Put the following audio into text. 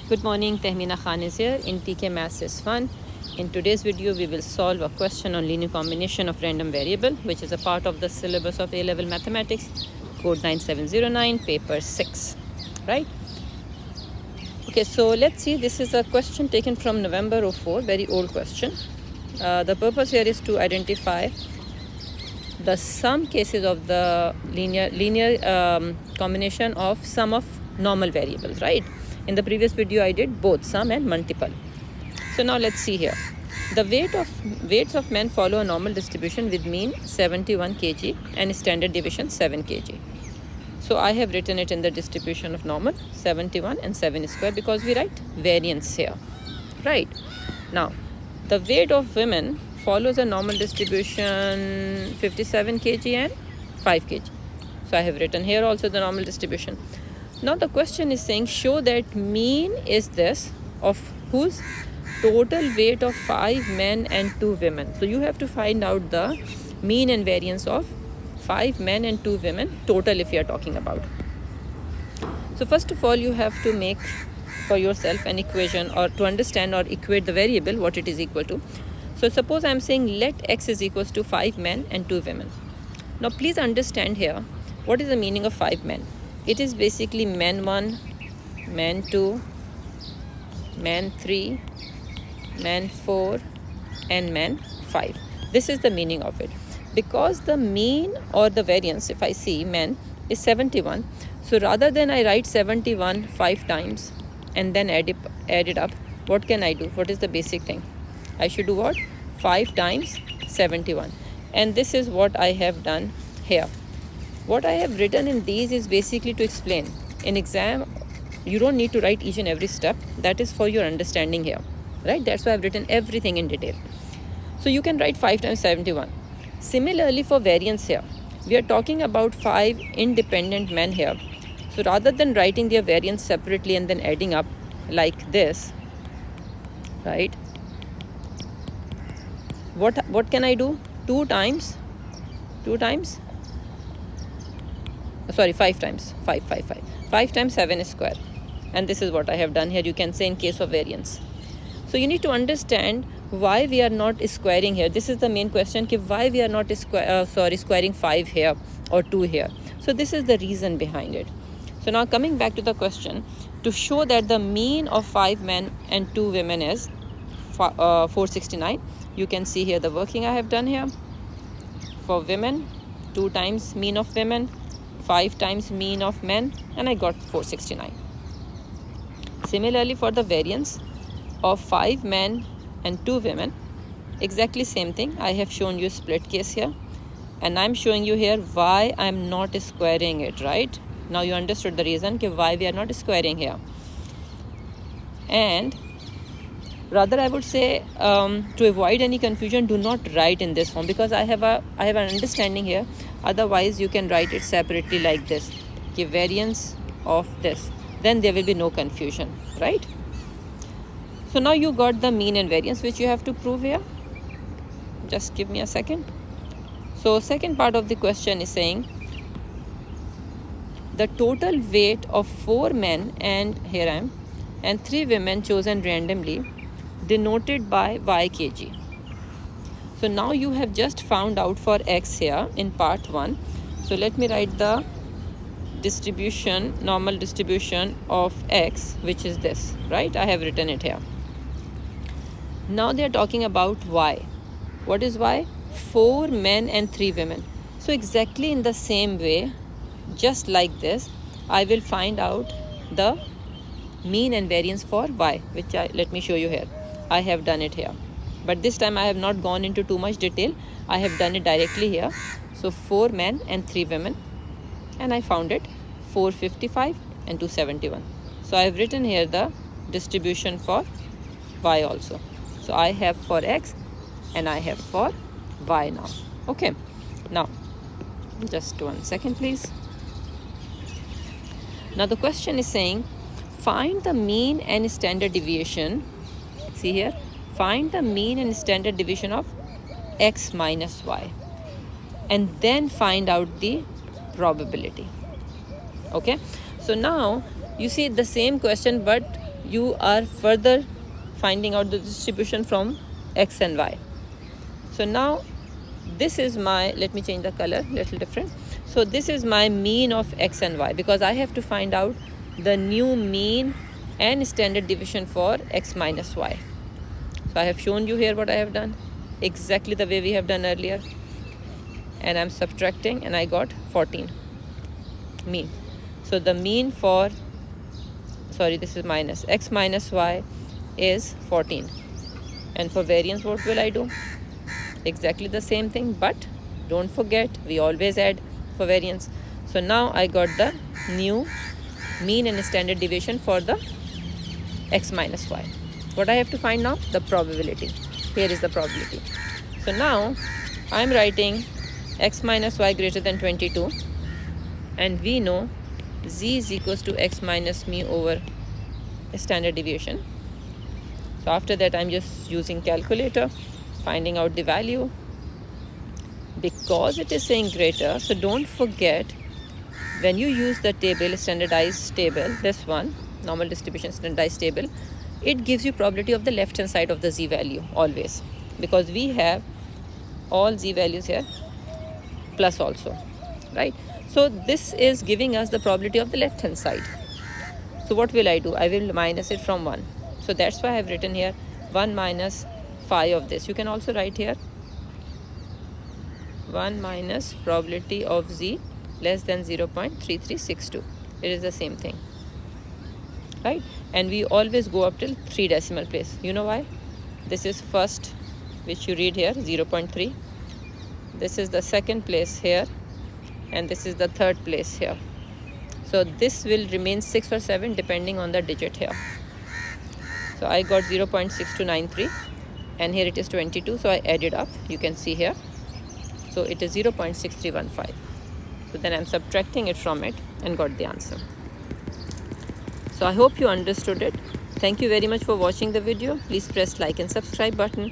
Good morning, Tehmina Khan is here in TK Maths is Fun. In today's video, we will solve a question on linear combination of random variable, which is a part of the syllabus of A-level mathematics, code 9709, paper 6, right? Okay, so let's see, this is a question taken from November 04, very old question. The purpose here is to identify the sum cases of the linear combination of sum of normal variables, right? In the previous video, I did both sum and multiple. So now let's see here. The weights of men follow a normal distribution with mean 71 kg and standard deviation 7 kg. So I have written it in the distribution of normal 71 and 7 square because we write variance here, right? Now, the weight of women follows a normal distribution 57 kg and 5 kg. So I have written here also the normal distribution. Now the question is saying show that mean is this of whose total weight of 5 men and 2 women. So you have to find out the mean and variance of 5 men and 2 women total if you are talking about. So first of all you have to make for yourself an equation or to understand or equate the variable what it is equal to. So suppose I am saying let x is equals to 5 men and 2 women. Now please understand here what is the meaning of 5 men. It is basically men 1, men 2, men 3, men 4 and men 5. This is the meaning of it. Because the mean or the variance, if I see men, is 71. So rather than I write 71 5 times and then add it up, what can I do? What is the basic thing? I should do what? 5 times 71. And this is what I have done here. What I have written in these is basically to explain. In exam, you don't need to write each and every step. That is for your understanding here, right? That's why I've written everything in detail. So you can write 5 times 71. Similarly for variance here, we are talking about 5 independent men here. So rather than writing their variance separately and then adding up like this, right? What can I do? 5 times 5 times 7 square. And this is what I have done here. You can say in case of variance. So you need to understand why we are not squaring here. This is the main question, why we are not squaring 5 here or 2 here. So this is the reason behind it. So now coming back to the question, to show that the mean of 5 men and 2 women is 469, you can see here the working I have done here. For women, 2 times mean of women, 5 times mean of men, and I got 469. Similarly for the variance of 5 men and 2 women, exactly same thing. I have shown you split case here, and I'm showing you here why I'm not squaring it, right? Now you understood the reason why we are not squaring here. And rather I would say to avoid any confusion, do not write in this form because I have an understanding here. Otherwise you can write it separately like this, variance of this, then there will be no confusion, right? So now you got the mean and variance which you have to prove here. Just give me a second. So second part of the question is saying the total weight of 4 men and 3 women chosen randomly denoted by y kg. So now you have just found out for x here in part 1. So let me write the distribution, normal distribution of x, which is this, right? I have written it here. Now they are talking about y. What is y? 4 men and 3 women. So exactly in the same way, just like this, I will find out the mean and variance for y, which let me show you here. I have done it here. But this time I have not gone into too much detail. I have done it directly here. So 4 men and 3 women. And I found it 455 and 271. So I have written here the distribution for y also. So I have for x and I have for y now. Okay. Now, just 1 second please. Now the question is saying find the mean and standard deviation. See here. Find the mean and standard deviation of x minus y and then find out the probability. Okay, so now you see the same question, but you are further finding out the distribution from x and y. So now this is my, let me change the color, little different. So this is my mean of x and y, because I have to find out the new mean and standard deviation for x minus y. So I have shown you here what I have done, exactly the way we have done earlier, and I'm subtracting, and I got 14 mean. So the mean for, sorry, this is minus, x minus y is 14. And for variance, what will I do? Exactly the same thing, but don't forget, we always add for variance. So now I got the new mean and standard deviation for the x minus y. What I have to find now? The probability. Here is the probability. So now I'm writing x minus y greater than 22, and we know z is equals to x minus mu over standard deviation. So after that, I'm just using calculator, finding out the value. Because it is saying greater, so don't forget, when you use the table, standardized table, this one, normal distribution standardized table, it gives you probability of the left hand side of the z value always, because we have all z values here plus also, right? So this is giving us the probability of the left hand side. So what will I do? I will minus it from 1. So that's why I have written here 1 minus phi of this. You can also write here 1 minus probability of z less than 0.3362. It is the same thing, right? And we always go up till 3 decimal place. You know why? This is first, which you read here, 0.3. This is the second place here, and this is the third place here. So this will remain 6 or 7 depending on the digit here. So I got 0.6293, and here it is 22, so I added up, you can see here. So it is 0.6315. So then I'm subtracting it from it and got the answer. So I hope you understood it. Thank you very much for watching the video. Please press like and subscribe button.